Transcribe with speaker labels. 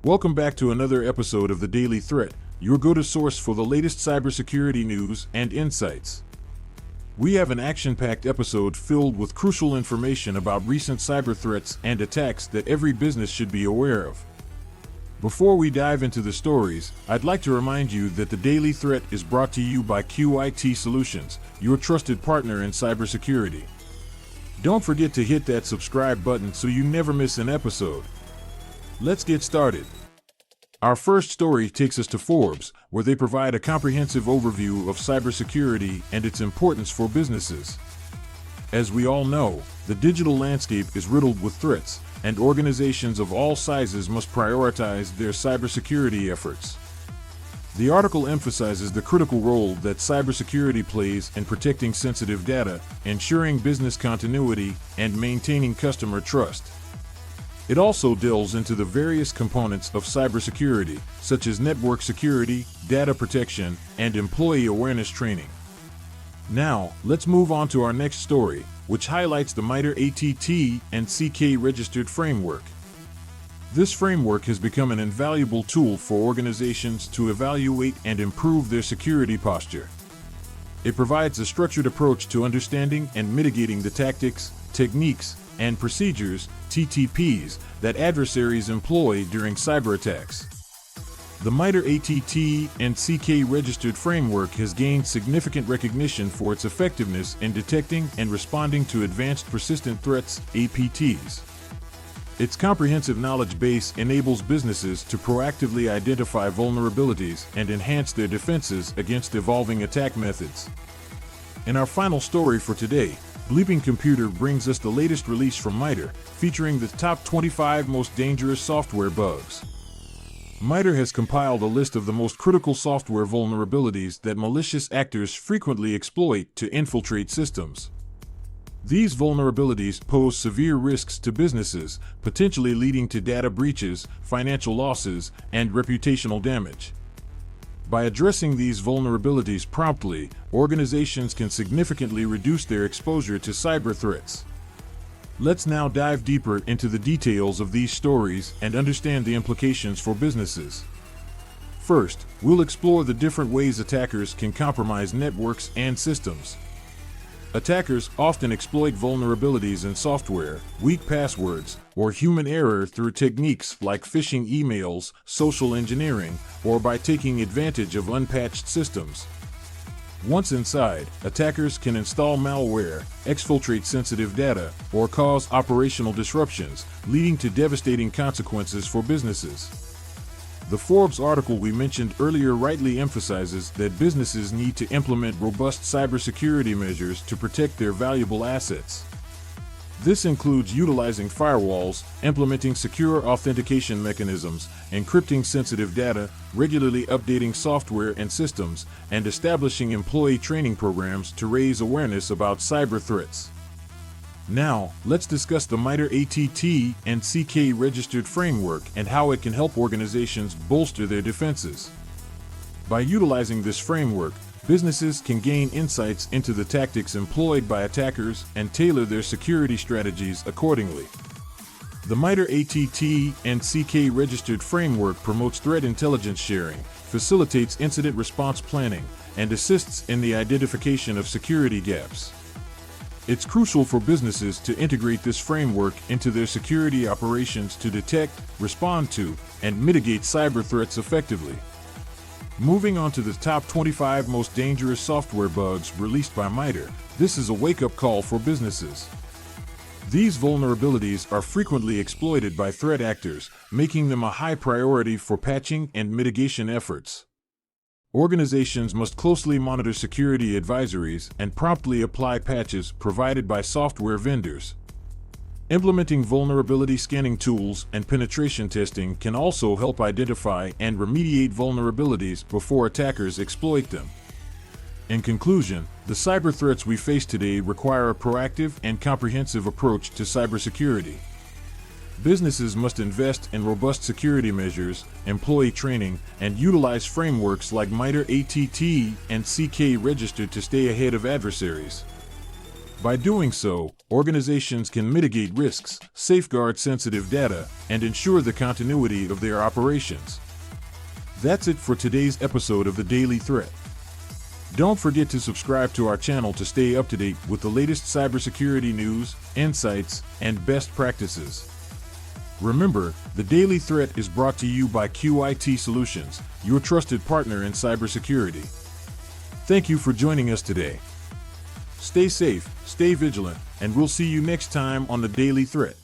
Speaker 1: Welcome back to another episode of The Daily Threat, your go-to source for the latest cybersecurity news and insights. We have an action-packed episode filled with crucial information about recent cyber threats and attacks that every business should be aware of. Before we dive into the stories, I'd like to remind you that The Daily Threat is brought to you by QIT Solutions, your trusted partner in cybersecurity. Don't forget to hit that subscribe button so you never miss an episode. Let's get started. Our first story takes us to Forbes, where they provide a comprehensive overview of cybersecurity and its importance for businesses. As we all know, the digital landscape is riddled with threats, and organizations of all sizes must prioritize their cybersecurity efforts. The article emphasizes the critical role that cybersecurity plays in protecting sensitive data, ensuring business continuity, and maintaining customer trust. It also delves into the various components of cybersecurity, such as network security, data protection, and employee awareness training. Now, let's move on to our next story, which highlights the Mitel ATT and CK registered framework. This framework has become an invaluable tool for organizations to evaluate and improve their security posture. It provides a structured approach to understanding and mitigating the tactics, techniques, and procedures, TTPs, that adversaries employ during cyber attacks. The Mitel ATT and CK registered framework has gained significant recognition for its effectiveness in detecting and responding to advanced persistent threats, APTs. Its comprehensive knowledge base enables businesses to proactively identify vulnerabilities and enhance their defenses against evolving attack methods. In our final story for today, Bleeping Computer brings us the latest release from Mitel, featuring the top 25 most dangerous software bugs. Mitel has compiled a list of the most critical software vulnerabilities that malicious actors frequently exploit to infiltrate systems. These vulnerabilities pose severe risks to businesses, potentially leading to data breaches, financial losses, and reputational damage. By addressing these vulnerabilities promptly, organizations can significantly reduce their exposure to cyber threats. Let's now dive deeper into the details of these stories and understand the implications for businesses. First, we'll explore the different ways attackers can compromise networks and systems. Attackers often exploit vulnerabilities in software, weak passwords, or human error through techniques like phishing emails, social engineering, or by taking advantage of unpatched systems. Once inside, attackers can install malware, exfiltrate sensitive data, or cause operational disruptions, leading to devastating consequences for businesses. The Forbes article we mentioned earlier rightly emphasizes that businesses need to implement robust cybersecurity measures to protect their valuable assets. This includes utilizing firewalls, implementing secure authentication mechanisms, encrypting sensitive data, regularly updating software and systems, and establishing employee training programs to raise awareness about cyber threats. Now, let's discuss the Mitel ATT and CK registered framework and how it can help organizations bolster their defenses. By utilizing this framework, businesses can gain insights into the tactics employed by attackers and tailor their security strategies accordingly. The Mitel ATT and CK registered framework promotes threat intelligence sharing, facilitates incident response planning, and assists in the identification of security gaps. It's crucial for businesses to integrate this framework into their security operations to detect, respond to, and mitigate cyber threats effectively. Moving on to the top 25 most dangerous software bugs released by Mitel, this is a wake-up call for businesses. These vulnerabilities are frequently exploited by threat actors, making them a high priority for patching and mitigation efforts. Organizations must closely monitor security advisories and promptly apply patches provided by software vendors. Implementing vulnerability scanning tools and penetration testing can also help identify and remediate vulnerabilities before attackers exploit them. In conclusion, the cyber threats we face today require a proactive and comprehensive approach to cybersecurity. Businesses must invest in robust security measures, employee training, and utilize frameworks like Mitel ATT and CK registered to stay ahead of adversaries. By doing so, organizations can mitigate risks, safeguard sensitive data, and ensure the continuity of their operations. That's it for today's episode of the Daily Threat. Don't forget to subscribe to our channel to stay up to date with the latest cybersecurity news, insights, and best practices. Remember, the Daily Threat is brought to you by QIT Solutions, your trusted partner in cybersecurity. Thank you for joining us today. Stay safe, stay vigilant, and we'll see you next time on the Daily Threat.